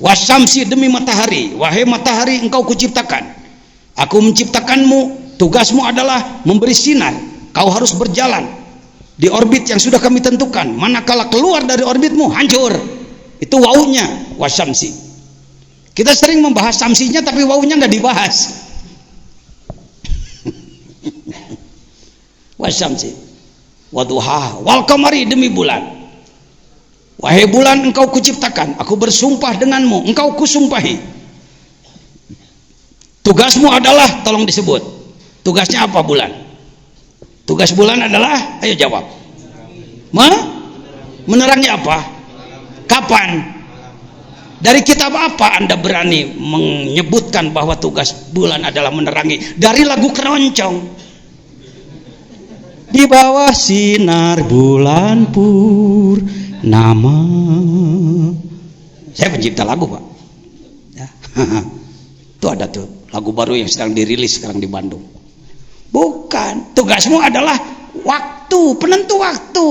Wasyamsi, demi matahari, wahai matahari engkau kuciptakan, aku menciptakanmu, tugasmu adalah memberi sinar, kau harus berjalan di orbit yang sudah kami tentukan, manakala keluar dari orbitmu hancur. Itu wawunya wasyamsi. Kita sering membahas samsinya tapi wawunya nggak dibahas. Wasyamsi waduha wal qamari, demi bulan, wahai bulan engkau kuciptakan, aku bersumpah denganmu, engkau kusumpahi. Tugasmu adalah, tolong disebut, tugasnya apa bulan? Tugas bulan adalah, ayo jawab, menerangi apa? Kapan? Dari kitab apa Anda berani menyebutkan bahwa tugas bulan adalah menerangi? Dari lagu keroncong. Di bawah sinar bulan purnama. Saya pencipta lagu, Pak. Ya. Itu ada tuh lagu baru yang sedang dirilis sekarang di Bandung. Bukan, tugasmu adalah waktu, penentu waktu.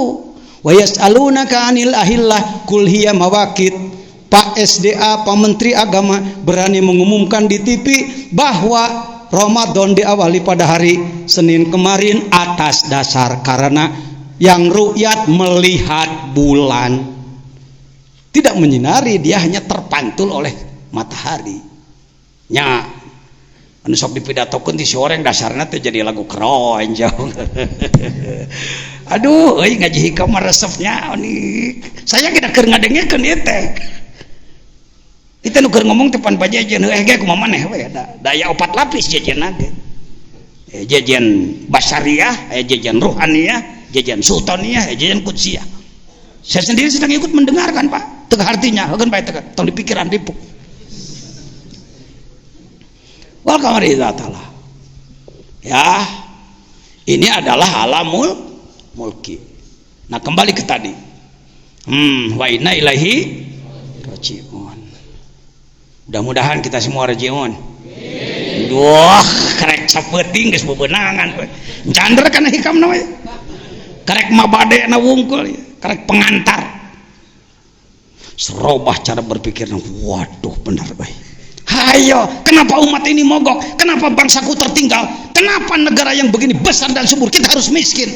Wa yas'alunaka 'anil ahillah qul hiya mawaqit. Pak SDA, Pak Menteri Agama berani mengumumkan di TV bahwa Ramadan diawali pada hari Senin kemarin atas dasar karena yang ru'yat melihat bulan, tidak menyinari, dia hanya terpantul oleh matahari. Nya anu sok dipidatokeun ti soreng dasarna teh jadi lagu keroncong. Aduh, euy ngaji hikam resepnya ini. Saya kita keur ngadengekeun ieu teh. Kita nuker ngomong tepan pajajan, ge kumaha maneh we daya 4 lapis jajan nage. Jajan basariyah, jajan ruhaniyah, jajan sultaniyah, jajan qudsiyah. Saya sendiri sedang ikut mendengarkan, Pak. Teu artinya, heukeun bae teu tong di pikiran dipuk. Wal qamari idza tala. Ya, ini adalah alamul mulki. Nah, kembali ke tadi. Wa inna ilaihi raji'un. Mudah-mudahan kita semua rajiun. Wah, karek sapeuting geus bebenangan. Cander kana hikamna we. Karek mabade na wungkul, karek pengantar. Serobah cara berpikirna. Waduh, benar bae. Hayo, kenapa umat ini mogok? Kenapa bangsaku tertinggal? Kenapa negara yang begini besar dan subur kita harus miskin?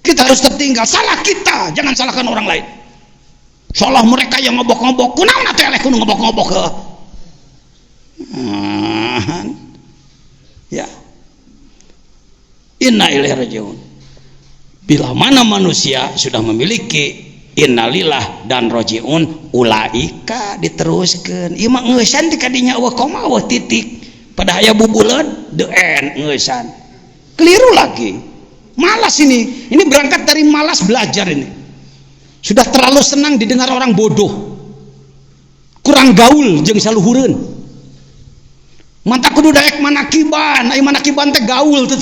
Kita harus tertinggal. Salah kita, jangan salahkan orang lain. Salah mereka yang ngobok-ngobok. Kunaon atuh eleh kudu ngobok-ngobok ke? Ya. Inna ilaihi rajiun. Bila mana manusia sudah memiliki innalillah dan rajiun, ulaika diteruskeun. Ieu mah ngeusan ti kadinya eueuh koma eueuh titik. Pada aya bubuleun the end ngeusan. Keliru lagi. Malas ini. Ini berangkat dari malas belajar ini. Sudah terlalu senang didengar orang bodoh, kurang gaul jeung saluhureun. Manta kudu daek manakiban, ai manakiban teh gaul teh.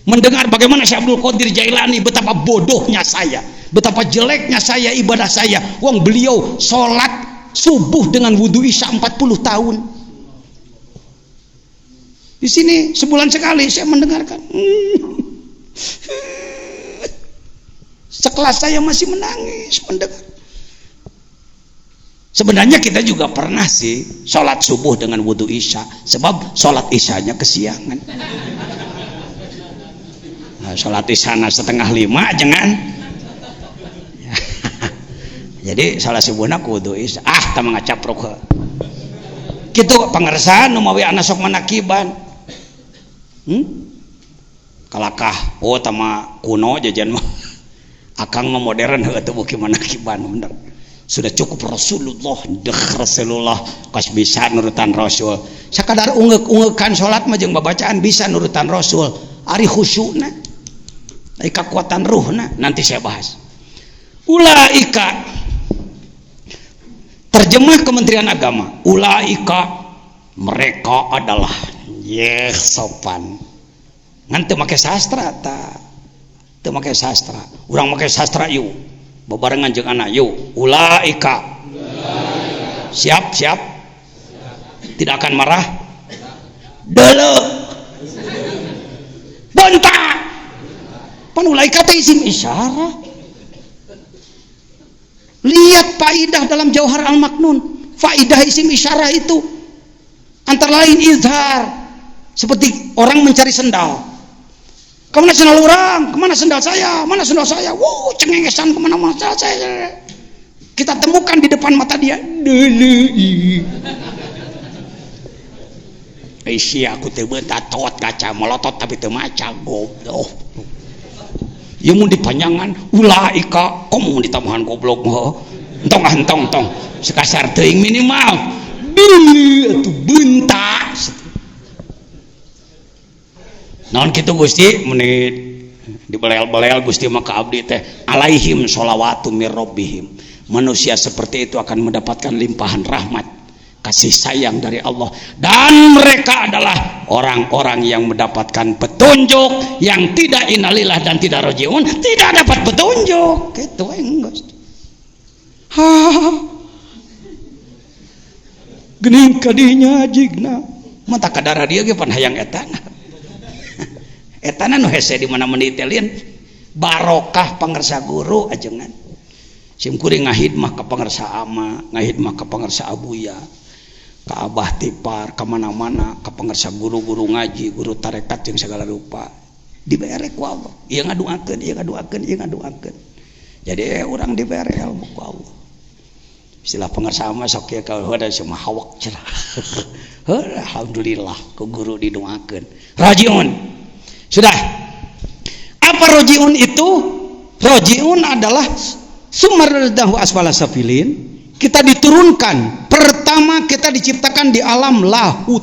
Mendengar bagaimana Syekh Abdul Qadir Jailani, betapa bodohnya saya, betapa jeleknya saya ibadah saya. Wong beliau sholat subuh dengan wudu isya 40 tahun. Di sini sebulan sekali saya mendengarkan. Sekelas saya masih menangis mendengar. Sebenarnya kita juga pernah sih sholat subuh dengan wudu isya, sebab sholat isyanya kesiangan. Nah, sholat isyana 4:30 jangan. Jadi sholat subuhna wudu isya. Tah ngacaprok. Kitu pangersan nu mawi anak sok manakiban. Kalakah tama kuno jajan mah. Akang mah modern heueuh beuki manakiban bener. Sudah cukup Rasulullah, Rasulullah kas bisa nurutan Rasul. Sakadar ungeuk-ungeukkan salat mah jeung babacaan bisa nurutan Rasul. Ari khusyukna. Ari kekuatan ruhna nanti saya bahas. Ulaika terjemah Kementerian Agama. Ulaika mereka adalah sopan. Ngan teu make sastra ta. Make sastra, urang make sastra yuk, bebarengan jeung anak yuk. Ulaika, siap, tidak akan marah. Dele, bentak. Pan ulaika teh isim isyarah. Lihat faidah dalam Jauhar Al-Maknun. Faidah isim isyarah itu antara lain izhar, seperti orang mencari sendal. Kemana sendal orang? Kemana sendal saya? Mana sendal saya? Wow, cengengesan kemana-mana saya. Kita temukan di depan mata dia. Isi aku teu beunta tot kaca melotot tapi teu maca goblok. Ieu mun dipanjangan ulaika komo ditambahan goblok mah. Entong sekasar teuing minimal. Bili atuh beunta. Naon kitu Gusti menit dibelel-belel Gusti mah ka abdi teh alaihim sholawatu mir rabbihim. Manusia seperti itu akan mendapatkan limpahan rahmat, kasih sayang dari Allah, dan mereka adalah orang-orang yang mendapatkan petunjuk, yang tidak innalillah dan tidak rojiun, tidak dapat petunjuk. Gitu enggak. Gening kadinya jigna mata kadara dia ge pan hayang etana. Etana nu hese di mana menitelin barokah pangersa guru ajengan. Simkuring ngahidmah ka pangersa ama, ngahidmah ka pangersa abuya, ka abah tipar, ka mana-mana, ka pangersa guru-guru ngaji, guru tarekat yang segala rupa. Dibere ku Allah. Ieu ngaduakeun, ieu ngaduakeun, ieu ngaduakeun. Jadi urang dibere ilmu ku Allah. Istilah pangersa ama sok kieu ka heuda semah hawak cerah. Alhamdulillah ku guru didoakeun. Rajiun. Sudah. Apa rajiun itu? Rajiun adalah sumardahu asfala safilin. Kita diturunkan, pertama kita diciptakan di alam lahut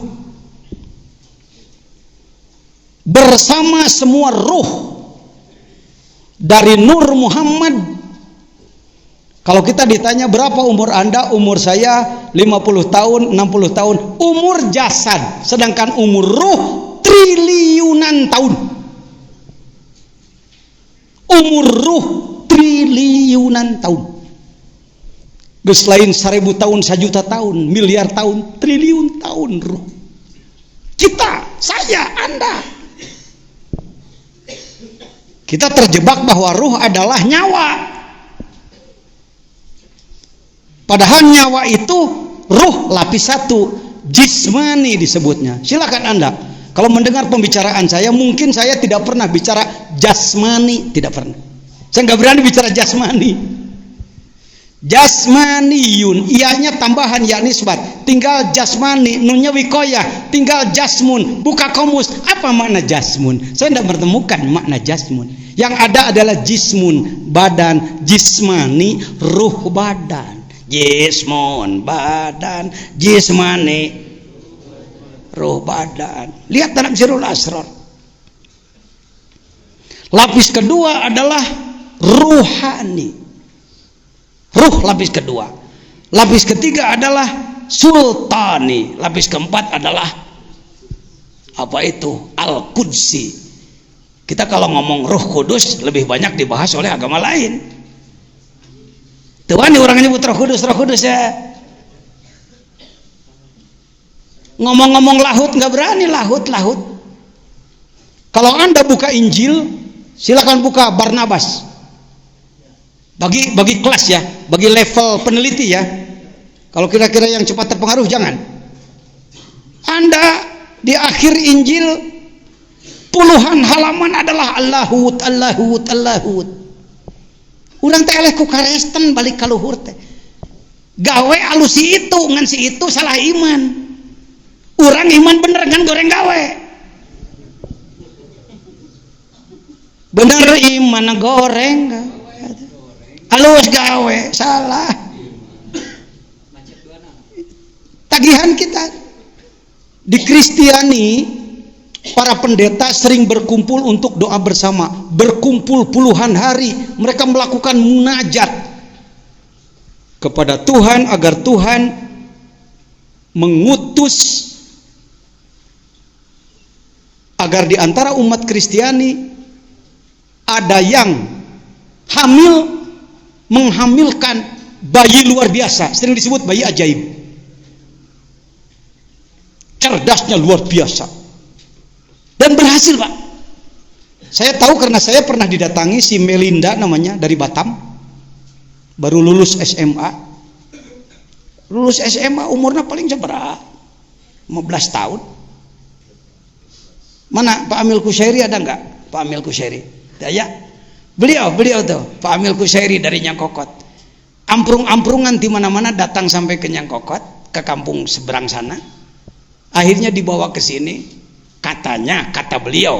bersama semua ruh dari Nur Muhammad. Kalau kita ditanya berapa umur Anda, umur saya 50 tahun, 60 tahun, umur jasad, sedangkan umur ruh triliunan tahun. Umur ruh triliunan tahun. Geus lain 1000 tahun, 1 juta tahun, miliar tahun, triliun tahun ruh. Kita, saya, Anda. Kita terjebak bahwa ruh adalah nyawa. Padahal nyawa itu ruh lapis 1, jismani disebutnya. Silakan Anda. Kalau mendengar pembicaraan saya, mungkin saya tidak pernah bicara jasmani, tidak pernah. Saya nggak berani bicara jasmani. Jasmaniyun, ianya tambahan ya nisbat. Tinggal jasmani, nunnya wikoyah. Tinggal jasmun, buka komus. Apa makna jasmun? Saya tidak menemukan makna jasmun. Yang ada adalah jismun, badan, jismani, ruh badan. Jismun, badan, jismani, ruh badan. Lihat dalam Sirrul Asrar. Lapis kedua adalah ruhani. Ruh lapis kedua. Lapis ketiga adalah sultani. Lapis keempat adalah apa itu? Al-Qudsi. Kita kalau ngomong Ruh Kudus lebih banyak dibahas oleh agama lain. Tuhan orangnya nyebut Roh Kudus ya. Ngomong-ngomong lahut nggak berani lahut. Kalau Anda buka Injil, silakan buka Barnabas. Bagi kelas ya, bagi level peneliti ya. Kalau kira-kira yang cepat terpengaruh jangan. Anda di akhir Injil puluhan halaman adalah Allahut. Urang teh eleh ku karesten balik ka luhur teh. Gawe alus si itu ngan si itu salah iman. Urang iman bener ngan goreng gawe. Bener iman goreng gawe. Alus gawe salah. Tagihan kita di Kristiani, para pendeta sering berkumpul untuk doa bersama, berkumpul puluhan hari. Mereka melakukan munajat kepada Tuhan agar Tuhan mengutus agar di antara umat Kristiani ada yang menghamilkan bayi luar biasa, sering disebut bayi ajaib. Cerdasnya luar biasa. Dan berhasil, Pak. Saya tahu karena saya pernah didatangi si Melinda namanya dari Batam. baru lulus SMA. Lulus SMA umurnya paling seberapa? 15 tahun. Mana Pak Amil Kushairi ada enggak? Pak Amil Kushairi. Ya. Beliau tuh, Pak Amil Kushairi dari Nyangkokot. Amprung-amprungan di mana-mana datang sampai ke Nyangkokot, ke kampung seberang sana. Akhirnya dibawa ke sini. Kata beliau,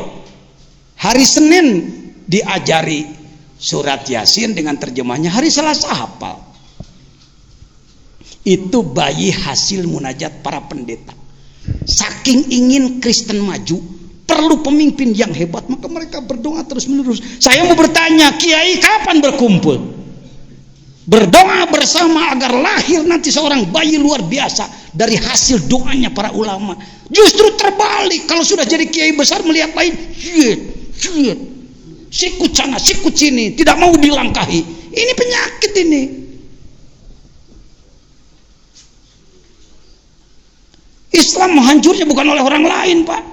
hari Senin diajari surat Yasin dengan terjemahnya, hari Selasa hafal. Itu bayi hasil munajat para pendeta. Saking ingin Kristen maju, perlu pemimpin yang hebat, maka mereka berdoa terus menerus. Saya mau bertanya, kiai kapan berkumpul? Berdoa bersama agar lahir nanti seorang bayi luar biasa dari hasil doanya para ulama. Justru terbalik, kalau sudah jadi kiai besar melihat lain, sikut sana, sikut sini, tidak mau dilangkahi. Ini penyakit ini. Islam hancurnya bukan oleh orang lain, Pak.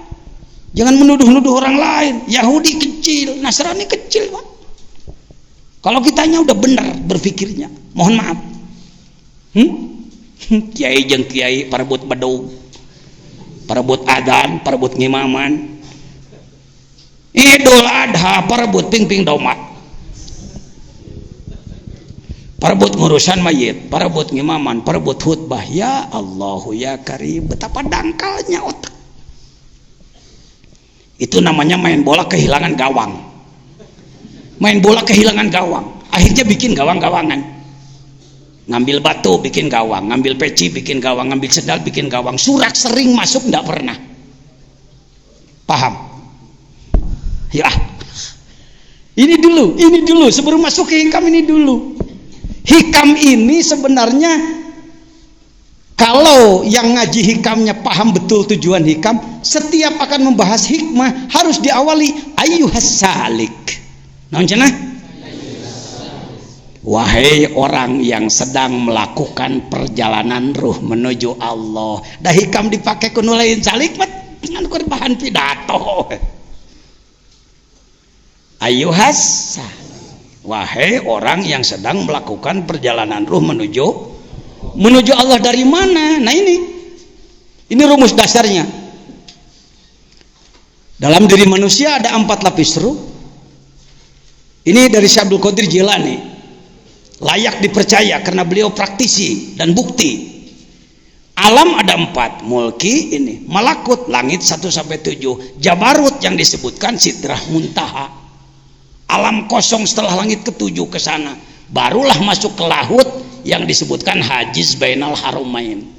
Jangan menuduh-nuduh orang lain. Yahudi kecil, Nasrani kecil, Pak. Kalau kitanya udah benar berpikirnya, mohon maaf. Kiai jeung kiai parebut bedog, parebut adan, parebut ngimaman. Idul Adha parebut ping-ping domat. Parebut ngurusan mayit, parebut ngimaman, parebut khutbah. Ya Allahu ya Karim, betapa dangkalnya otak. Itu namanya main bola kehilangan gawang. Main bola kehilangan gawang, akhirnya bikin gawang-gawangan. Ngambil batu bikin gawang, ngambil peci bikin gawang, ngambil sendal bikin gawang. Surat sering masuk enggak pernah. Paham? Ya. Ini dulu sebelum masuk ke hikam ini dulu. Hikam ini sebenarnya kalau yang ngaji hikamnya paham betul tujuan hikam, setiap akan membahas hikmah harus diawali ayyuhas salik. Naon cenah? Wahai orang yang sedang melakukan perjalanan ruh menuju Allah. Dah hikam dipakai kuno lain salik mah dengan bahan pidato. Ayyuhas salik. Wahai orang yang sedang melakukan perjalanan ruh menuju Allah dari mana? Nah ini rumus dasarnya. Dalam diri manusia ada 4 lapis ruh. Ini dari Syekh Abdul Qadir Jilani, layak dipercaya karena beliau praktisi dan bukti. Alam ada 4, mulki ini, malakut langit 1 sampai 7, jabarut yang disebutkan sidrah muntaha, alam kosong setelah langit ke-7 ke sana, barulah masuk ke lahut yang disebutkan hajiz bainal harumain.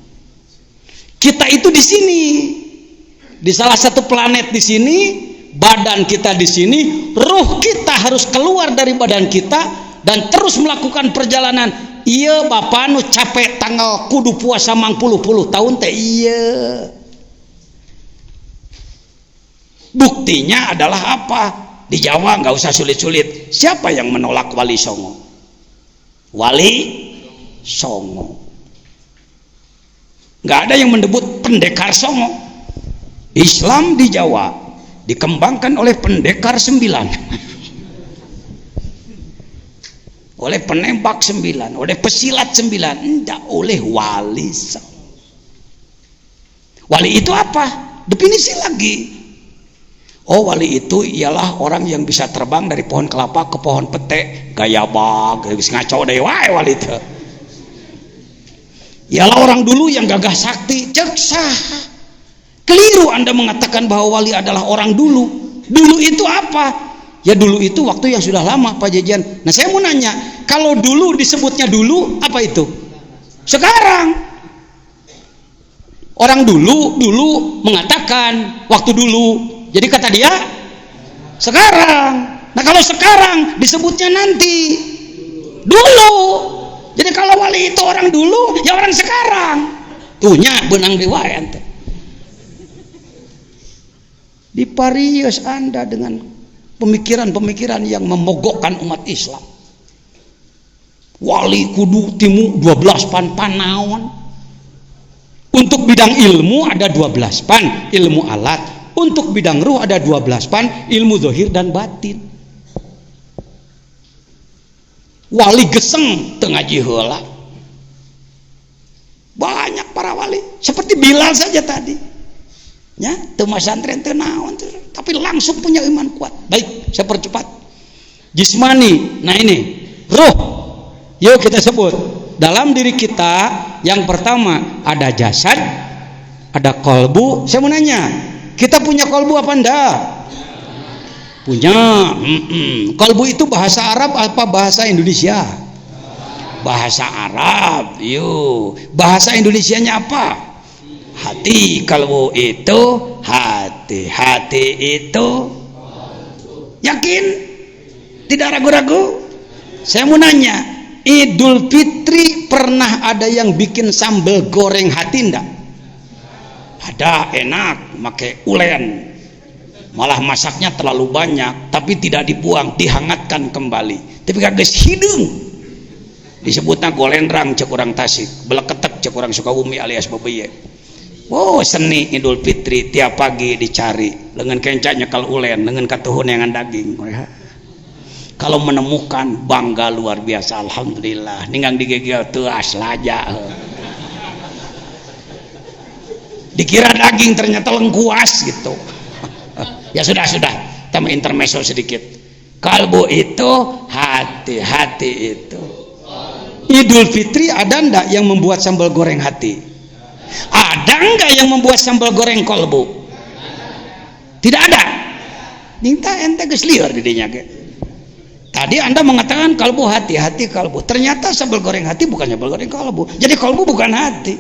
Kita itu di sini, di salah satu planet di sini. Badan kita di sini, ruh kita harus keluar dari badan kita dan terus melakukan perjalanan. Iya bapak nu capek tanggal kudu puasa mang puluh tahun teh iya. Buktinya adalah apa? Di Jawa nggak usah sulit-sulit. Siapa yang menolak Wali Songo? Wali Songo. Nggak ada yang mendebut pendekar Songo. Islam di Jawa dikembangkan oleh pendekar 9, oleh penembak 9, oleh pesilat 9, tidak oleh wali. Wali itu apa? Definisi lagi. Oh, wali itu ialah orang yang bisa terbang dari pohon kelapa ke pohon pete, gaya bag, ngaco deh wae wali itu. Ialah orang dulu yang gagah sakti, cek. Keliru Anda mengatakan bahwa wali adalah orang dulu. Dulu itu apa? Ya dulu itu waktu yang sudah lama, Pak Jejan. Nah saya mau nanya, kalau dulu disebutnya dulu, apa itu? Sekarang. Orang dulu mengatakan waktu dulu. Jadi kata dia sekarang. Nah kalau sekarang disebutnya nanti dulu. Jadi kalau wali itu orang dulu, ya orang sekarang. Tuhnya benang riwayat. Diparius Anda dengan pemikiran-pemikiran yang memogokkan umat Islam. Wali kudu timu 12 pan naon. Untuk bidang ilmu ada 12 pan, ilmu alat. Untuk bidang ruh ada 12 pan, ilmu zahir dan batin. wali geseng teu ngaji heula. Banyak para wali seperti Bilal saja tadi. Ya, teu masantren teu naon, tapi langsung punya iman kuat. Baik, saya percepat. Jismani, nah ini ruh. Yuk kita sebut. Dalam diri kita yang pertama ada jasad, ada kolbu. Saya mau nanya, kita punya kolbu apa enggak? Punya. Kolbu itu bahasa Arab apa bahasa Indonesia? Bahasa Arab. Yuk, bahasa Indonesianya apa? Hati. Kolbu itu hati. Hati itu yakin? Tidak ragu-ragu? Saya mau nanya, Idul Fitri pernah ada yang bikin sambal goreng hati enggak? Ada, enak, pakai ulen. Malah masaknya terlalu banyak, tapi tidak dibuang, dihangatkan kembali. Tapi kagak hidung. Disebutnya golendrang cek orang Tasik, beleketek cek orang Sukabumi alias Bebeye. Oh, seni Idul Fitri tiap pagi dicari. Dengan kencanya kalau ulen, dengan katuhun yang daging. Kalau menemukan bangga luar biasa, alhamdulillah. Ninggang digegel tuh aslaja. Dikira daging ternyata lengkuas gitu. Ya sudah, tambah intermezzo sedikit. Kalbu itu hati, hati itu. Idul Fitri ada ndak yang membuat sambal goreng hati? Ada nggak yang membuat sambal goreng kolbu? Tidak ada. Minta ente geus lieur di dinya ge. Tadi Anda mengatakan kalbu hati, hati kalbu. Ternyata sambal goreng hati bukan sambal goreng kalbu. Jadi kalbu bukan hati.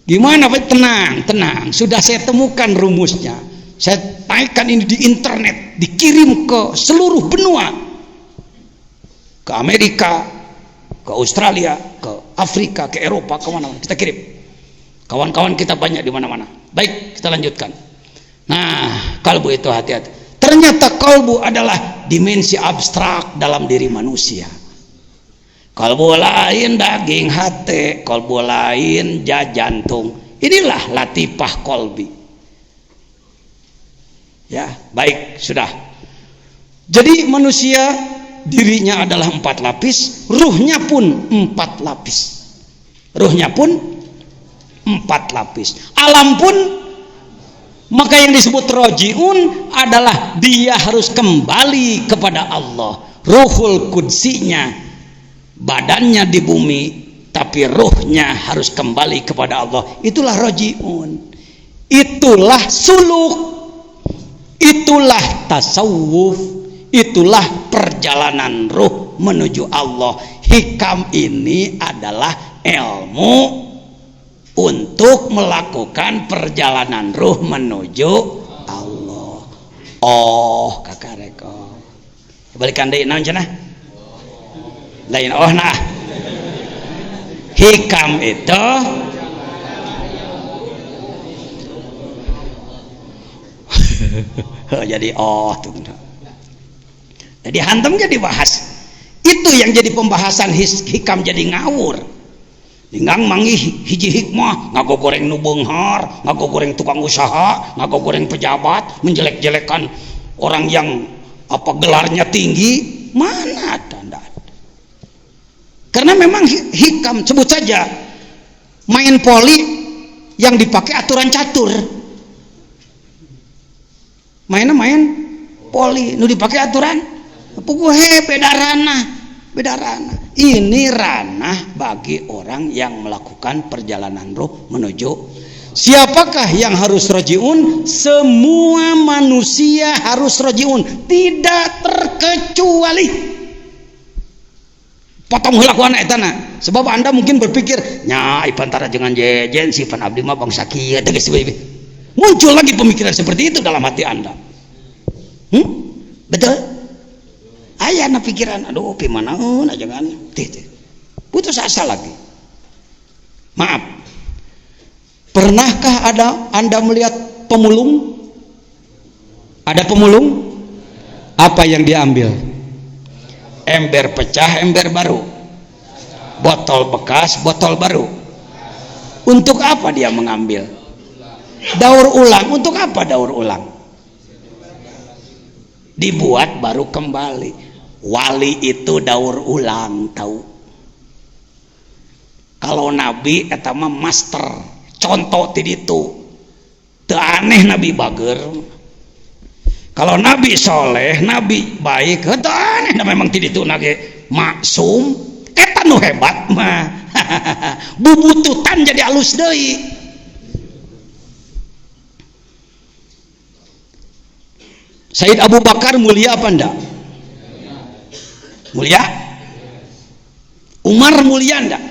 Gimana Pak? Tenang. Sudah saya temukan rumusnya. Saya naikkan ini di internet, dikirim ke seluruh benua. Ke Amerika, ke Australia, ke Afrika, ke Eropa, ke mana-mana. Kita kirim. Kawan-kawan kita banyak di mana-mana. Baik, kita lanjutkan. Nah, kalbu itu hati-hati. Ternyata kalbu adalah dimensi abstrak dalam diri manusia. Kalbu lain daging hati, kalbu lain jantung. Inilah latifah kolbi. Ya, baik, sudah. Jadi manusia dirinya adalah 4 lapis, ruhnya pun 4 lapis. Ruhnya pun 4 lapis. Alam pun, maka yang disebut rojiun adalah dia harus kembali kepada Allah. Ruhul kudsinya, badannya di bumi, tapi ruhnya harus kembali kepada Allah. Itulah rojiun. Itulah suluk. Itulah tasawuf. Itulah perjalanan ruh menuju Allah. Hikam ini adalah ilmu untuk melakukan perjalanan ruh menuju Allah. Oh, kakak reko. Balikan deui naon cenah? Lain oh nah. Hikam itu jadi oh tuh. Jadi hantam jadi bahas. Itu yang jadi pembahasan hikam jadi ngawur. Dinggang mangi hiji hikmah, ngago goreng nu beunghar, ngago goreng tukang usaha, ngago goreng pejabat, menjelek-jelekan orang yang apa gelarnya tinggi, mana ada. Karena memang hikam, sebut saja main poli yang dipakai aturan catur. Mainnya main poli nu dipakai aturan puguhe beda ranah. Ini ranah bagi orang yang melakukan perjalanan ruh menuju. Siapakah yang harus rojiun? Semua manusia harus rojiun, tidak terkecuali. Potong heula ku anak etana. Sebab Anda mungkin berpikir, nya ipantara jangan jejen si pan abdi mah bangsa kieu teh geus. Muncul lagi pemikiran seperti itu dalam hati Anda. Betul? Aya na pikiran, aduh pimanaun aja kan. Putus asa lagi. Maaf. Pernahkah Anda melihat pemulung? Ada pemulung? Apa yang diambil? Ember pecah, ember baru. Botol bekas, botol baru. Untuk apa dia mengambil? Daur ulang. Untuk apa daur ulang? Dibuat baru kembali. Wali itu daur ulang tahu. Kalau nabi eta mah master, contoh ti ditu. Teu aneh nabi bager. Kalau nabi soleh, nabi baik, teu aneh memang ti ditu nage maksum. Eta nu hebat mah. Bubututan jadi alus deui. Sayyid Abu Bakar mulia apa enggak? Mulia? Umar mulia enggak?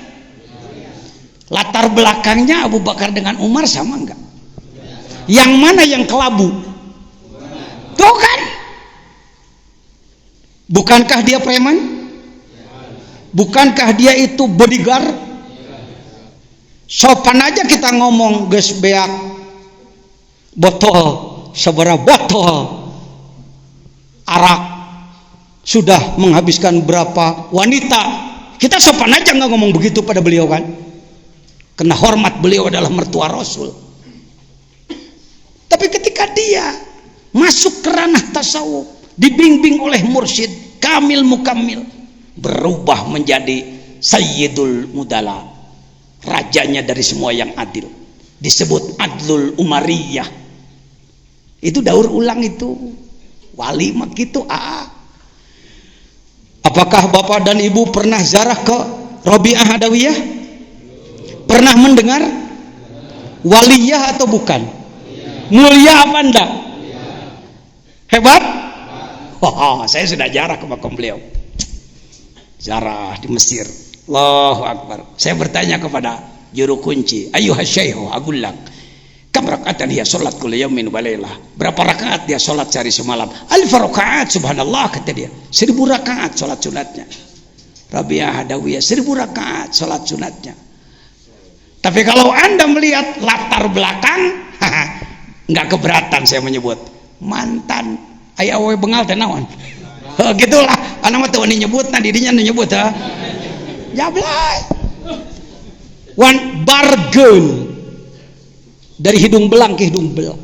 Latar belakangnya Abu Bakar dengan Umar sama enggak? Yang mana yang kelabu? Tuh kan? Bukankah dia preman? Bukankah dia itu bodyguard? Sopan aja kita ngomong geus beak botol, sabaraha botol arak sudah menghabiskan berapa wanita. Kita sopan aja nggak ngomong begitu pada beliau kan? Karena hormat beliau adalah mertua Rasul. Tapi ketika dia masuk ke ranah tasawuf, dibimbing oleh mursyid kamil mukamil, berubah menjadi Sayyidul Mudala, rajanya dari semua yang adil, disebut Adlul Umariyah. Itu daur ulang itu wali mah gitu. Apakah bapak dan ibu pernah ziarah ke Robiah Adawiyah? Pernah mendengar waliyah atau bukan? Mulia apa enggak? Hebat? Wah, saya sudah ziarah ke makam beliau, ziarah di Mesir. Allahu Akbar. Saya bertanya kepada juru kunci, ayuhas syaihu agullang, kam rakaatan dia salat kul yaumin wa lailah? Berapa rakaat dia salat sehari semalam? Alf rakaat, subhanallah, kata dia. 1000 rakaat salat sunatnya. Rabi'ah Adawiyah 1000 rakaat salat sunatnya. Tapi kalau Anda melihat latar belakang, nggak keberatan saya menyebut mantan aya awe bengal teh naon. Gitulah anak mah teu wani nyebut, nah dirinya nyebut ha. Jablay. One bargain dari hidung belang ke hidung belang.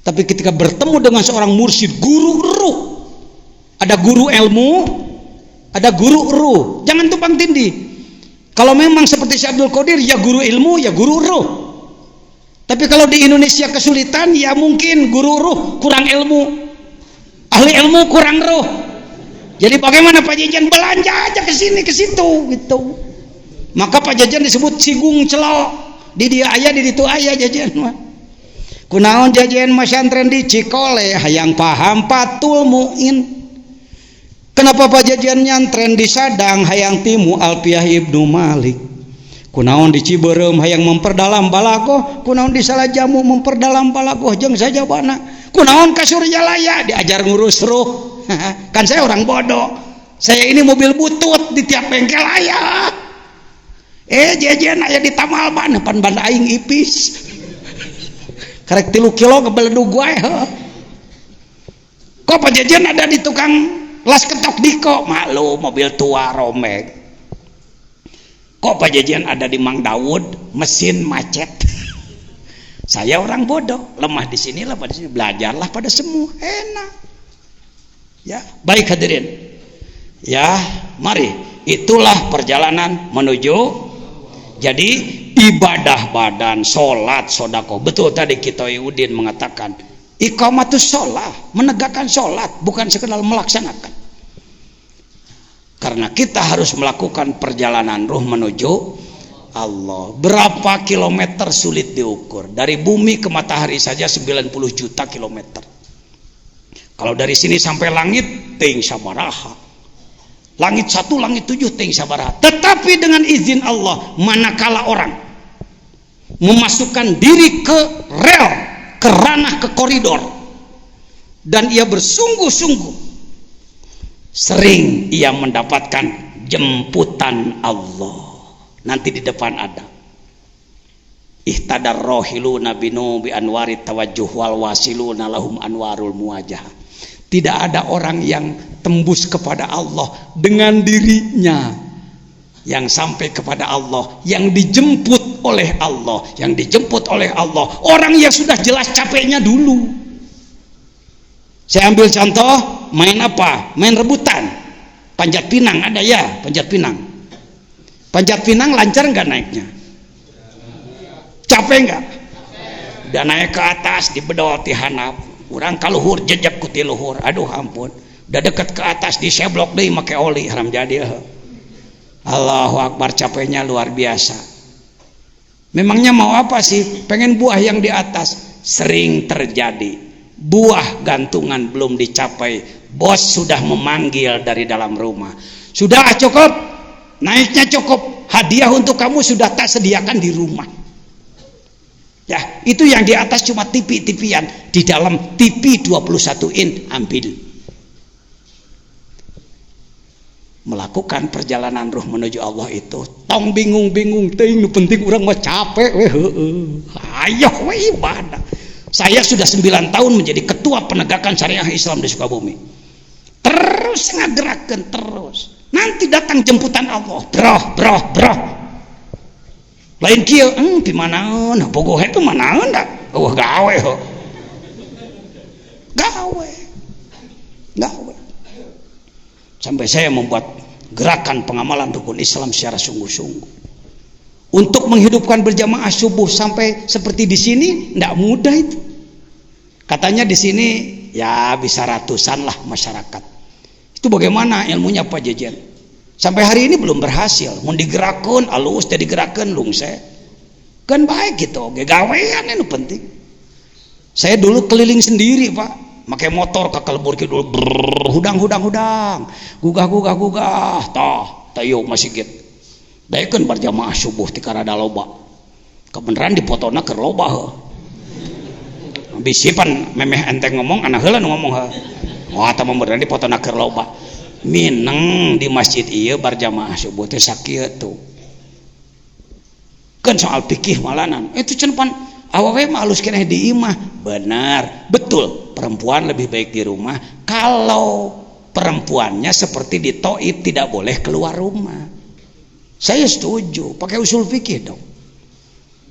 Tapi ketika bertemu dengan seorang mursyid, guru ruh, ada guru ilmu, ada guru ruh. Jangan tumpang tindih. Kalau memang seperti Syekh Abdul Qadir, ya guru ilmu, ya guru ruh. Tapi kalau di Indonesia kesulitan, ya mungkin guru ruh kurang ilmu, ahli ilmu kurang ruh. Jadi bagaimana Pak Jajan? Belanja aja ke sini ke situ gitu. Maka Pak Jajan disebut cigung celok. Di dia aya, di ditu aya jajan mah. Kunaon jajan masyantren di Cikole, hayang paham patul muin. Kenapa Pak Jajan nyantren di Sadang, hayang timu Alpiah Ibnu Malik. Kunaon di Ciberem hayang memperdalam balagoh, kunaon di Salajamu memperdalam balagoh jeung sajabana. Kunaon ka Surjalaya diajar ngurus ruh. Kan saya orang bodoh. Saya ini mobil butut di tiap bengkel aya. Jajan aya di Tamal Ban, pan ban aing ipis. Karek 3 kilo kebeledug wae. Kok Pak Jajan ada di tukang las ketok diko, maklum mobil tua romek. Kok Pak Jajan ada di Mang Daud, mesin macet. Saya orang bodoh, lemah di sinilah, pada sini belajarlah pada semua, enak. Ya, baik hadirin. Ya, mari, itulah perjalanan menuju. Jadi ibadah badan, sholat, sodako. Betul tadi Kiai Udin mengatakan, iqamatus sholat, menegakkan sholat, bukan sekedar melaksanakan. Karena kita harus melakukan perjalanan ruh menuju Allah. Berapa kilometer sulit diukur. Dari bumi ke matahari saja 90 juta kilometer. Kalau dari sini sampai langit, ting sabaraha. Langit 1, langit 7, ting sabaraha. Tetapi dengan izin Allah, manakala orang memasukkan diri ke rel, ke ranah, ke koridor, dan ia bersungguh-sungguh, sering ia mendapatkan jemputan Allah. Nanti di depan ada ihtadar rohiluna binu bi anwarit tawajjuh wal wasiluna lahum anwarul muwajah. Tidak ada orang yang tembus kepada Allah dengan dirinya, yang sampai kepada Allah, yang dijemput oleh Allah, yang dijemput oleh Allah. Orang yang sudah jelas capeknya dulu. Saya ambil contoh, main apa? Main rebutan. Panjat Pinang ada ya, Panjat Pinang. Panjat Pinang lancar nggak naiknya? Capek nggak? Udah naik ke atas di bedol ti handap, urang kaluhur jejak ku ti luhur, aduh ampun. Udah deket ke atas di seblok deui make oli haram jadi. Allahu Akbar, capeknya luar biasa. Memangnya mau apa sih? Pengen buah yang di atas. Sering terjadi buah gantungan belum dicapai, bos sudah memanggil dari dalam rumah. Sudah cukup, naiknya cukup, hadiah untuk kamu sudah tak sediakan di rumah. Ya, itu yang di atas cuma tipi-tipian, di dalam TV 21 in ambil. Melakukan perjalanan ruh menuju Allah itu tong bingung-bingung ting, penting orang mah capek we ayo we ibadah. Saya sudah 9 tahun menjadi ketua penegakan syariah Islam di Sukabumi. Terus ngagerakan terus. Nanti datang jemputan Allah. Bro. Lain kieu, di manaeun? Bogoh itu manaeun da? Eueuh gawe ho. Gawe. Sampai saya membuat gerakan pengamalan rukun Islam secara sungguh-sungguh. Untuk menghidupkan berjamaah subuh sampai seperti di sini tidak mudah itu. Katanya di sini ya bisa ratusan lah masyarakat. Itu bagaimana ilmunya Pak Jejen? Sampai hari ini belum berhasil. Mau digerakkan, alus jadi gerakan lungse. Kan baik gitu. Gawean itu penting. Saya dulu keliling sendiri Pak, pakai motor ke Kalbur Kidul, hudang, gugah, tayo masih gitu. Daekeun berjamaah subuh ti karada loba. Kebenaran dipotona keur loba heuh. Bisipan memeh enteng ngomong anak heula nu ngomong heuh. Oh eta mah beneran dipotona keur loba. Mineng di masjid ieu berjamaah subuh teh sakieu tuh. Kan soal fikih malanan. Itu cenah pan awewe mah alus keneh di imah. Benar, betul. Perempuan lebih baik di rumah kalau perempuannya seperti di Taif tidak boleh keluar rumah. Saya setuju, pakai usul fikih dong.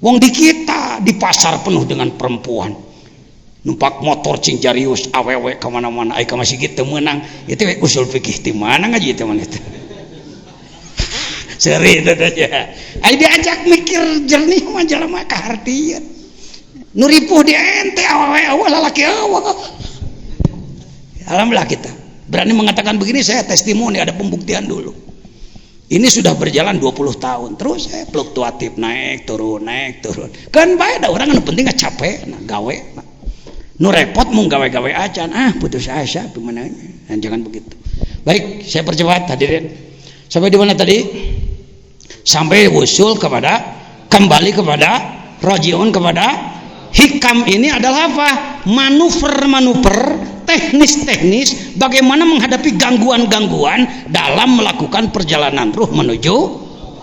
Wong di kita di pasar penuh dengan perempuan, numpak motor cing jarius awewe kemana-mana, aika masih gitu menang. Itu usul fikih di mana ngaji teman itu. Seri itu aja. Ayo diajak mikir jernih mah jelema kahartieun. Nu ripuh di ente awewe lalaki awewe. Alhamdulillah kita berani mengatakan begini, saya testimoni ada pembuktian dulu. Ini sudah berjalan 20 tahun. Terus saya fluktuatif, naik turun. Kan baik dah orang, yang penting gak capek, gawe. Nu repot mau gawe-gawe aja. Putus asa gimana? Jangan begitu. Baik, saya percepat hadirin. Sampai di mana tadi? Sampai usul kembali kepada rajiun kepada hikam. Ini adalah apa? Manuver teknis bagaimana menghadapi gangguan-gangguan dalam melakukan perjalanan ruh menuju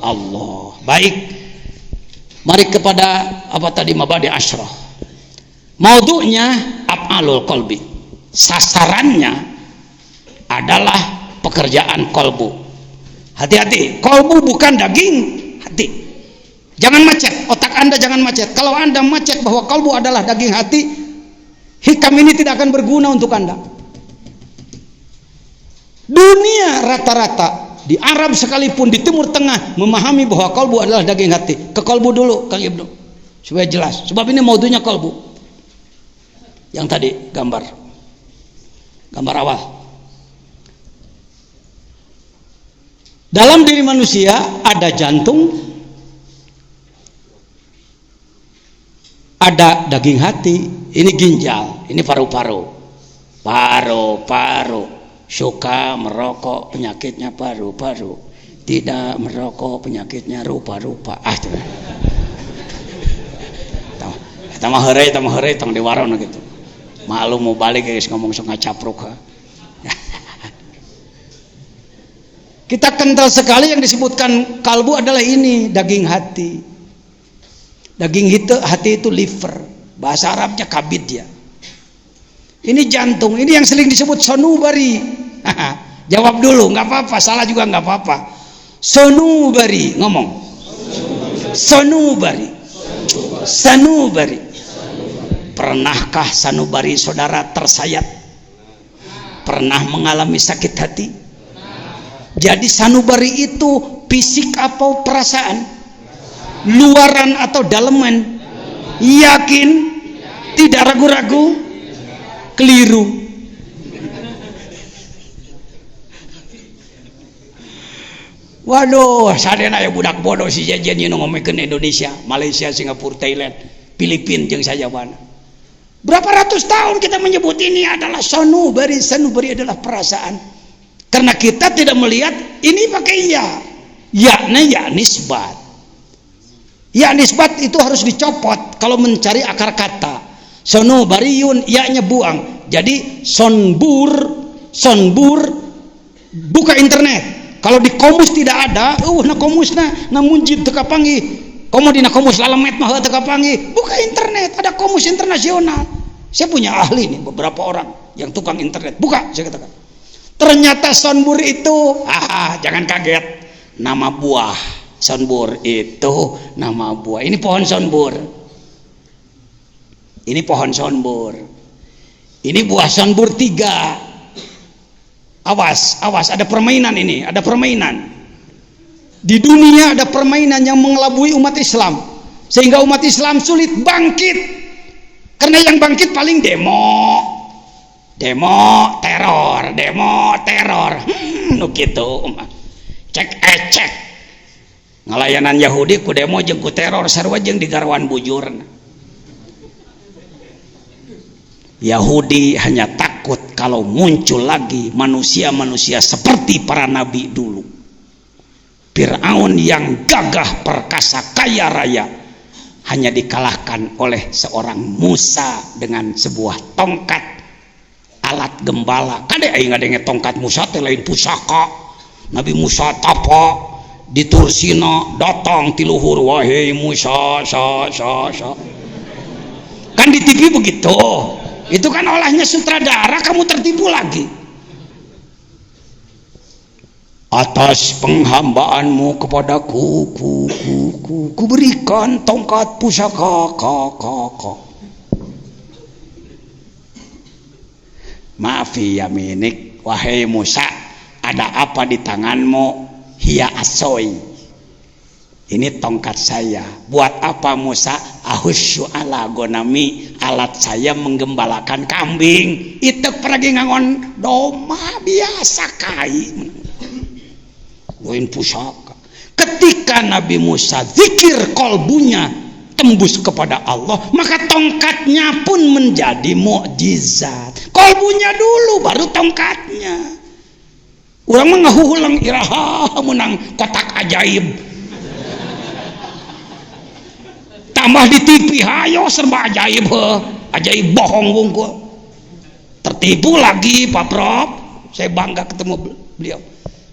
Allah. Baik, mari kepada apa tadi mabadi asyrah. Maudhu'nya af'alul qalbi. Sasarannya adalah pekerjaan kolbu. Hati-hati, kolbu bukan daging hati. Jangan macet, otak Anda jangan macet. Kalau Anda macet bahwa kolbu adalah daging hati, hikam ini tidak akan berguna untuk Anda. Dunia rata-rata di Arab sekalipun di Timur Tengah memahami bahwa kolbu adalah daging hati. Ke kolbu dulu Kang Ibnu supaya jelas. Sebab ini maudhu'nya kolbu. Yang tadi gambar awal. Dalam diri manusia ada jantung, ada daging hati, ini ginjal, ini paru-paru. Suka merokok penyakitnya paru-paru, tidak merokok penyakitnya rupa-rupa. Tambah heureuy tong diwarona gitu. Maklum mau balik guys ngomong sok ngacapruk. Kita kental sekali yang disebutkan kalbu adalah ini daging hati. Daging hati itu liver, bahasa Arabnya kabid ya. Ini jantung, ini yang sering disebut sanubari. Jawab dulu, nggak apa-apa, salah juga nggak apa-apa. Sanubari, ngomong. Sanubari. Pernahkah sanubari saudara tersayat? Pernah mengalami sakit hati? Jadi sanubari itu fisik apa perasaan? Luaran atau daleman? Yakin? Tidak ragu-ragu? Keliru. Waduh, sadena aya budak bodoh si jajan yang ngomongkeun Indonesia, Malaysia, Singapura, Thailand, Filipina jeung sajabana. Berapa ratus tahun kita menyebut ini adalah sanubari. Sanubari adalah perasaan. Karena kita tidak melihat ini pakai ya nisbat. Ya nisbat itu harus dicopot kalau mencari akar kata. Sanubariun ya-nya buang. Jadi sonbur buka internet. Kalau di komus tidak ada, na komusna na munjid teu kapanggih. Komo dina komus lalamet mah teu kapanggih. Buka internet, ada komus internasional. Saya punya ahli nih, beberapa orang yang tukang internet. Buka, saya katakan. Ternyata sonbur itu, jangan kaget. Nama buah sonbur itu nama buah. Ini pohon sonbur. Ini pohon sonbur. Ini buah sonbur 3. Awas, ada permainan ini, ada permainan. Di dunia ada permainan yang mengelabui umat Islam, sehingga umat Islam sulit bangkit. Karena yang bangkit paling demo, teror. Nu kitu. Cek. Ngalayanan Yahudi ku demo jeung ku teror sarua jeung digarwan bujurna. Yahudi hanya takut kalau muncul lagi manusia-manusia seperti para nabi dulu. Fir'aun yang gagah perkasa kaya raya hanya dikalahkan oleh seorang Musa dengan sebuah tongkat alat gembala. Kade aing ngadenge tongkat Musa teh lain pusaka. Nabi Musa tapa di Tursina datang ti luhur wahai Musa sa. Kan di TV begitu. Itu kan olahnya sutradara, kamu tertipu lagi. Atas penghambaanmu kepadaku, ku berikan tongkat pusaka, Maaf ya minik, wahai Musa, ada apa di tanganmu? Hiya asoy. Ini tongkat saya. Buat apa Musa? Ahusyu ala gonami, alat saya menggembalakan kambing. Itu pergi ngangon doma biasa kai. Goin pusaka. Ketika Nabi Musa zikir kolbunya tembus kepada Allah, maka tongkatnya pun menjadi mukjizat. Kolbunya dulu baru tongkatnya. Urang mah ngahuhulang iraha menang kotak ajaib. Tambah di TV, hayo serba ajaib, ajaib bohong wungkul. Tertipu lagi Pak Prof. Saya bangga ketemu beliau.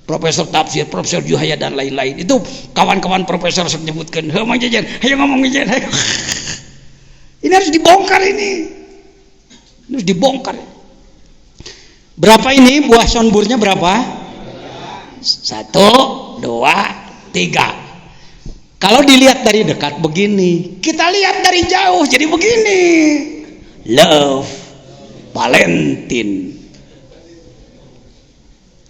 Profesor Tafsir, Profesor Juhaya dan lain-lain. Itu kawan-kawan profesor menyebutkan, "Mang Jajan, ayo ngomong Jajan, ayo." Ini harus dibongkar ini. Harus dibongkar. Berapa ini buah sonburnya berapa? 1, 2, 3. Kalau dilihat dari dekat begini, kita lihat dari jauh jadi begini. Love Valentine.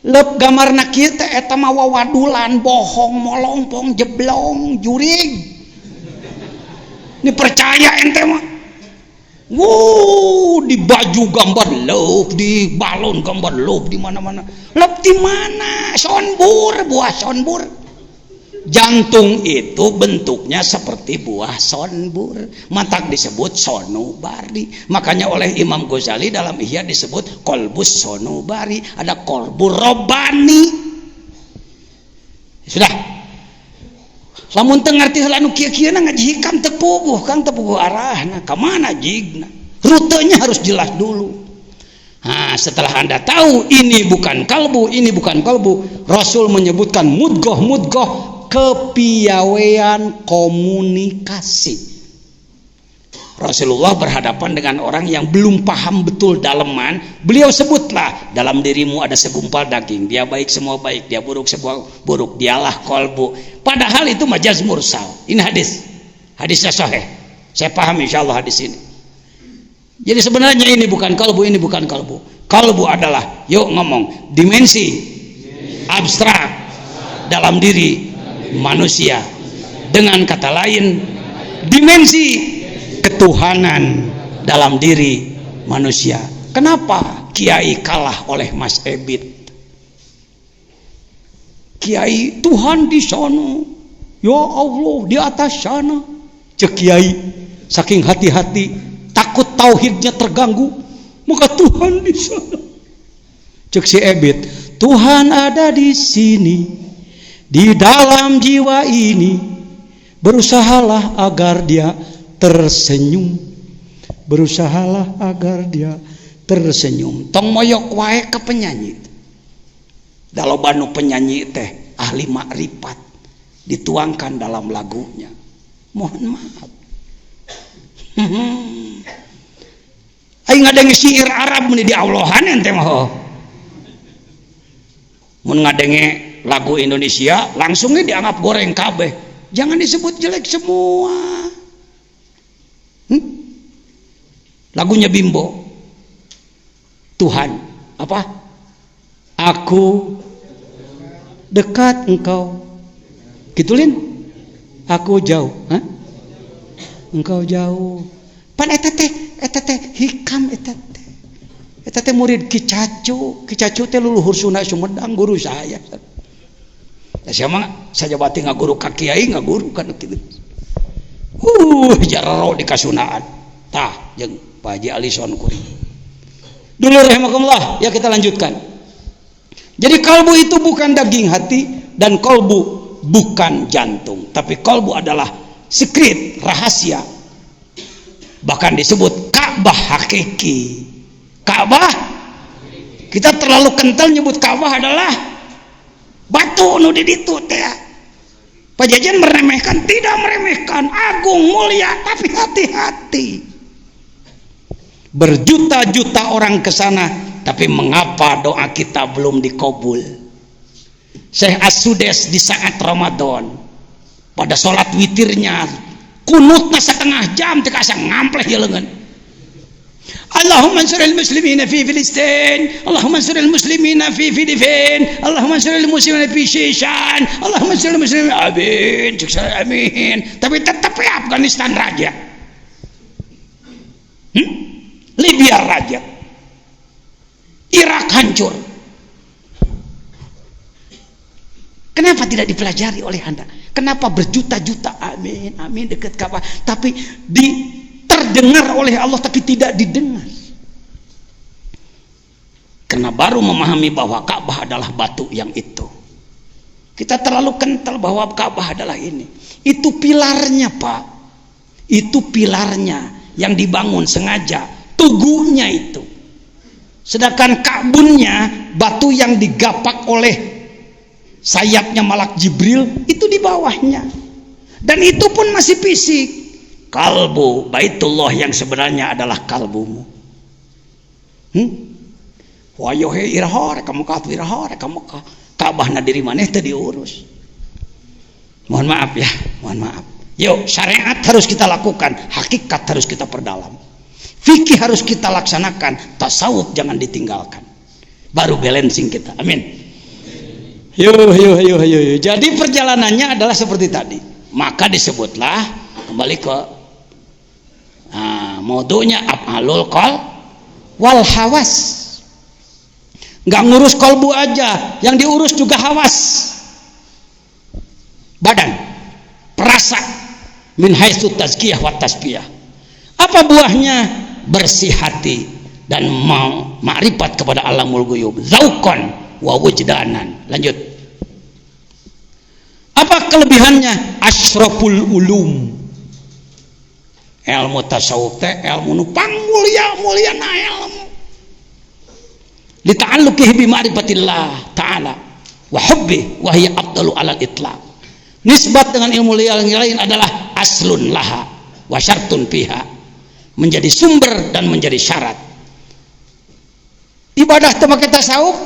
Love gamarna kieu teh eta mah wawadulan, bohong, molongpong, jeblong, jurig. Ini percaya ente mah. Di baju gambar love, di balon gambar love di mana-mana. Love di mana? Sonbur, buah sonbur. Jantung itu bentuknya seperti buah sonbur, matak disebut sonubari. Makanya oleh Imam Ghazali dalam Ihya disebut kolbus sonubari, ada kolbur robani. Sudah. Lamun teu ngarti heula nu kieu-kieu na ngaji hikam teu puguh, Kang teu puguh arahna, ka mana jigna. Rutenya harus jelas dulu. Nah, setelah Anda tahu ini bukan kalbu, ini bukan kalbu, Rasul menyebutkan mudghah kepiawaian komunikasi. Rasulullah berhadapan dengan orang yang belum paham betul daleman, beliau sebutlah, dalam dirimu ada segumpal daging, dia baik semua baik, dia buruk semua buruk, dialah kolbu. Padahal itu majaz mursal. Ini hadisnya sahih, saya paham insyaallah hadis ini. Jadi sebenarnya ini bukan kalbu, ini bukan kalbu. Kalbu adalah, yuk ngomong, dimensi abstrak dalam diri manusia. Dengan kata lain, dimensi ketuhanan dalam diri manusia. Kenapa Kiai kalah oleh Mas Ebit? Kiai, Tuhan di sana, ya Allah di atas sana. Cek Kiai saking hati-hati, takut tauhidnya terganggu, maka Tuhan di sana. Cek si Ebit, Tuhan ada di sini, di dalam jiwa ini. Berusahalah agar dia tersenyum. Berusahalah agar dia tersenyum. Tong moyok wae ke penyanyi. Dalam banu penyanyi teh ahli makrifat dituangkan dalam lagunya. Mohon maaf. Aing ngadenge syair Arab mun di Allahan ente mah. Mun ngadenge lagu Indonesia langsungnya dianggap goreng kabeh. Jangan disebut jelek semua. Lagunya Bimbo. Tuhan apa? Aku dekat engkau. Gitulin? Aku jauh. Hah? Engkau jauh. Pan eta teh hikam eta teh. Eta teh murid Ki Cacu. Ki Cacu teh luluhur Sunda Sumedang, guru saya. Siapa saja bati ngaguru ka kiai ngaguru kan kitu. Jararo di kasunaan. Tah jeung Pak Haji Alison kuring. Dulu rahimakumullah, ya kita lanjutkan. Jadi kalbu itu bukan daging hati dan kalbu bukan jantung, tapi kalbu adalah secret, rahasia. Bahkan disebut Ka'bah hakiki. Ka'bah kita terlalu kental nyebut Ka'bah adalah batu nu di ditu teh. Pajajan meremehkan, tidak meremehkan, agung mulia, tapi hati-hati. Berjuta-juta orang ke sana, tapi mengapa doa kita belum dikabul? Syekh As-Sudes di saat Ramadan pada sholat witirnya kunutna setengah jam teh asa ngampleh ya leungeun. Allahumma ansuril muslimina fi Filistin, Allahumma ansuril muslimina fi Filipin, Allahumma ansuril muslimina fi Shishan, Allahumma ansuril muslimina, amin, amin. Tapi tetap ya Afghanistan raja, Libya raja, Irak hancur. Kenapa tidak dipelajari oleh Anda? Kenapa berjuta-juta amin, amin dekat Ka'bah, tapi terdengar oleh Allah tapi tidak didengar? Karena baru memahami bahwa Ka'bah adalah batu yang itu. Kita terlalu kental bahwa Ka'bah adalah ini. Itu pilarnya, Pak. Itu pilarnya yang dibangun sengaja, tugunya itu. Sedangkan Ka'bunnya, batu yang digapak oleh sayapnya Malak Jibril, itu di bawahnya. Dan itu pun masih fisik. Kalbu Baitullah yang sebenarnya adalah kalbumu. Wayohe irahor kamu ka irahor kamu ka Ka'bah na diri maneh teh diurus. Mohon maaf ya, mohon maaf. Yuk, syariat harus kita lakukan, hakikat harus kita perdalam. Fikih harus kita laksanakan, tasawuf jangan ditinggalkan. Baru balancing kita. Amin. Yuk. Jadi perjalanannya adalah seperti tadi. Maka disebutlah kembali ke modunya af'alul qal wal hawas. Nggak ngurus kolbu aja, yang diurus juga hawas, badan, perasa, min haitsu tazkiyah wa tasbiyah. Apa buahnya? Bersih hati dan mau makrifat kepada alamul ghuyub, zauqan wa wujdanan. Lanjut. Apa kelebihannya? Asyraful ulum. Ilmu tasawuf teh ilmu nu pangmulia na ilmu. Li ta'alluqihi bi ma'rifatillah ta'ala wa hubbi wa hiya afdalu 'alal itlaq. Nisbat dengan ilmu yang lain adalah aslun laha wa syartun fiha, menjadi sumber dan menjadi syarat. Ibadah pakai tasawuf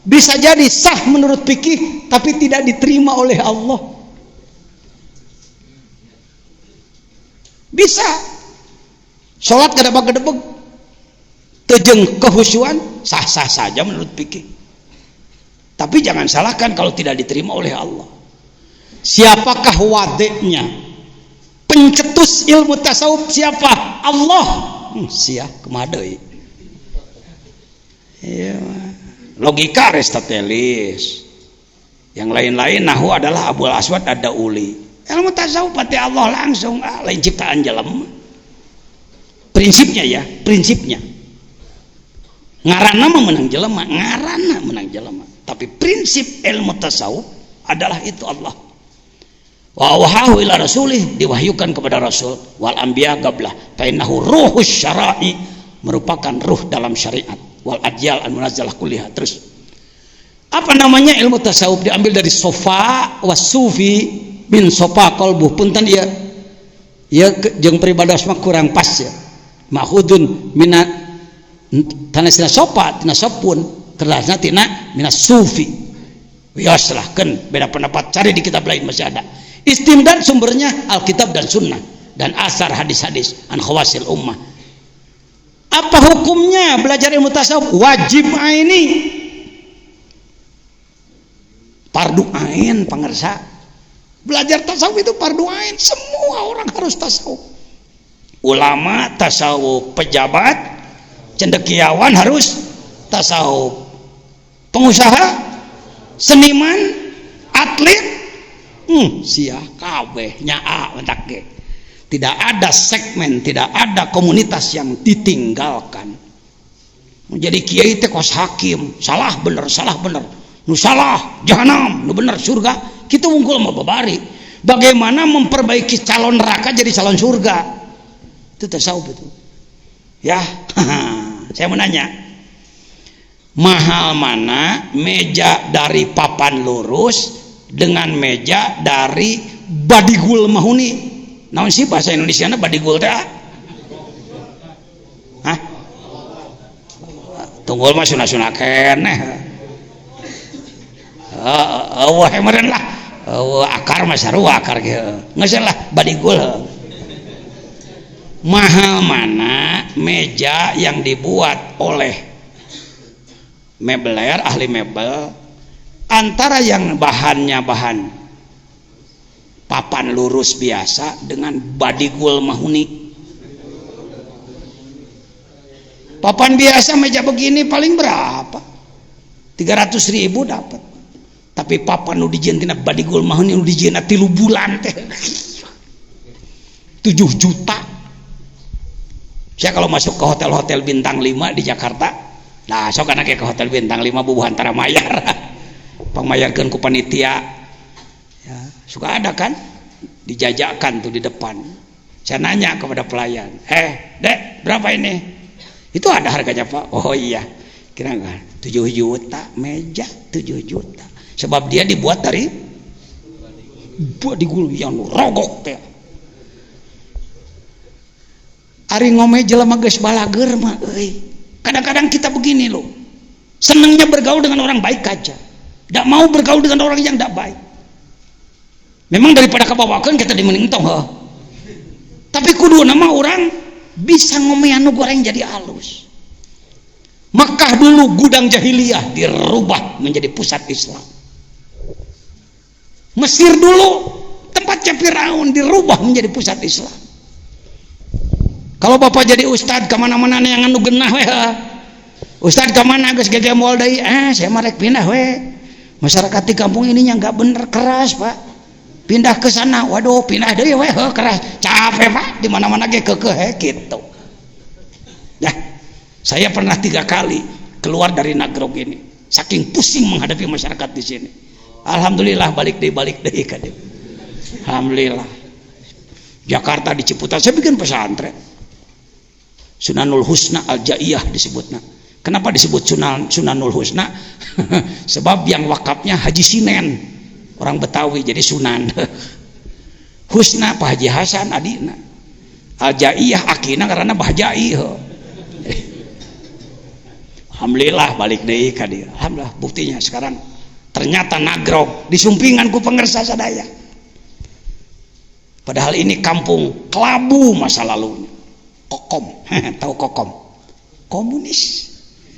bisa jadi sah menurut fikih tapi tidak diterima oleh Allah. Bisa. Salat gadebeg-gadebeg tejeng kehusuan sah-sah saja menurut fikih. Tapi jangan salahkan kalau tidak diterima oleh Allah. Siapakah wadeknya? Pencetus ilmu tasawuf siapa? Allah. Sia kemadai. Ya, logika Aristoteles. Yang lain-lain nahu adalah Abul Aswad ada uli. Ilmu tasawuf pati Allah langsung lain ciptaan jelema. Prinsipnya ya, prinsipnya. Ngaranna menang jelema, ngaranna menang jelema. Tapi prinsip ilmu tasawuf adalah itu Allah. Wa wahahu ila rasulih, diwahyukan kepada rasul wal anbiya qablah fa innahu ruhus syara'i, merupakan ruh dalam syariat wal ajyal al munazzalah kulliha. Terus apa namanya ilmu tasawuf? Diambil dari sofa was sufi bin sofa qalbuh. Punten ieu jeung peribados mah kurang pas ya. Mahudun minat tanasna sofa tina sopun kerasna tina minas sufi. Wios lah kan beda pendapat, cari di kitab lain masih ada. Istimdad sumbernya Alkitab dan Sunnah dan asar hadis-hadis an khawasil ummah. Apa hukumnya belajar ilmu tasawuf? Wajib aini, fardu ain pangersa. Belajar tasawuf itu fardu ain, semua orang harus tasawuf. Ulama tasawuf, pejabat, cendekiawan harus tasawuf, pengusaha, seniman, atlet, sia kabeh nyaa mentak ge. Tidak ada segmen, tidak ada komunitas yang ditinggalkan. Menjadi kiai teh kos hakim, salah bener, nu salah jahanam, nu bener surga. Kita unggul mah babari. Bagaimana memperbaiki calon neraka jadi calon surga? Itu tasawuf itu. Ya, saya mau nanya, mahal mana meja dari papan lurus dengan meja dari badigul mahuni? Naon sih bahasa Indonesiana badigul teh? Hah? Tunggul mah sunah-sunah keneh. Wah meureun lah. Akar mah sarua akar ge. Geus lah badigul. Mahal mana meja yang dibuat oleh mebeler, ahli mebel, antara yang bahannya bahan papan lurus biasa dengan badigul mahuni. Papan biasa meja begini paling berapa? 300.000 dapat. Tapi papan nu dijieun tina badigul mahuni nu dijieun 3 bulan teh 7 juta. Saya kalau masuk ke hotel-hotel bintang 5 di Jakarta, nah sok kana ke hotel bintang 5 bubuhan tara mayar. Pangmayarkeun ku panitia. Ya, suka ada kan? Dijajakan tuh di depan. Saya nanya kepada pelayan, Dek, berapa ini? Itu ada harganya Pak. Oh iya, kira nggak? 7 juta meja, 7 juta. Sebab dia dibuat dari badigul yang rogok teh. Ari ngomeh jelema geus balager mah euy. Kadang-kadang kita begini loh. Senangnya bergaul dengan orang baik aja. Tidak mau bergaul dengan orang yang tidak baik. Memang daripada kabawakeun kita dimening tong heuh. Tapi kudu nama orang bisa ngomeh anu goreng jadi halus. Makkah dulu gudang jahiliyah dirubah menjadi pusat Islam. Mesir dulu tempatnya Firaun dirubah menjadi pusat Islam. Kalau bapak jadi ustad kemana-mana yang anu genah we, ustad kemana geus gege moal deui, saya mah rek pindah we. Masyarakat di kampung ininya nggak bener, keras Pak. Pindah ke sana, waduh pindah deui we, keras, capek Pak, di mana-mana ge keukeuh gitu. Ya, saya pernah 3 kali keluar dari Nagrog ini, saking pusing menghadapi masyarakat di sini. Alhamdulillah balik deui ka dieu. Alhamdulillah. Jakarta di Ciputat saya bikin pesantren. Sunanul Husna Al-Jaiyah disebutnya. Kenapa disebut Sunanul Husna? Sebab yang wakafnya Haji Sinen, orang Betawi, jadi Sunan. Husna Pak Haji Hasan adina. Al-Jaiyah akina karena Bahjai. Alhamdulillah balik deui ka dieu. Alhamdulillah buktinya sekarang ternyata Nagrog disumpingan ku pengersa sadaya. Padahal ini kampung kelabu masa lalunya. Kokom, tahu Kokom? Komunis.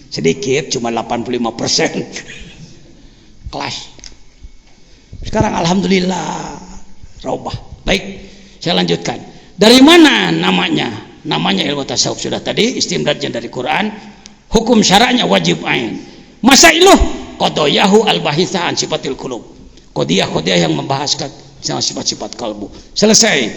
Sedikit, cuma 85%. kelas. Sekarang alhamdulillah raubah. Baik, saya lanjutkan. Dari mana namanya? Namanya ilmu tasawuf sudah tadi, istimdadnya dari Quran, hukum syaraknya wajib ain. Masailuh qadayahu al-bahitha an sifatil qulub. Qadiyah yang membahaskan sifat-sifat kalbu. Selesai.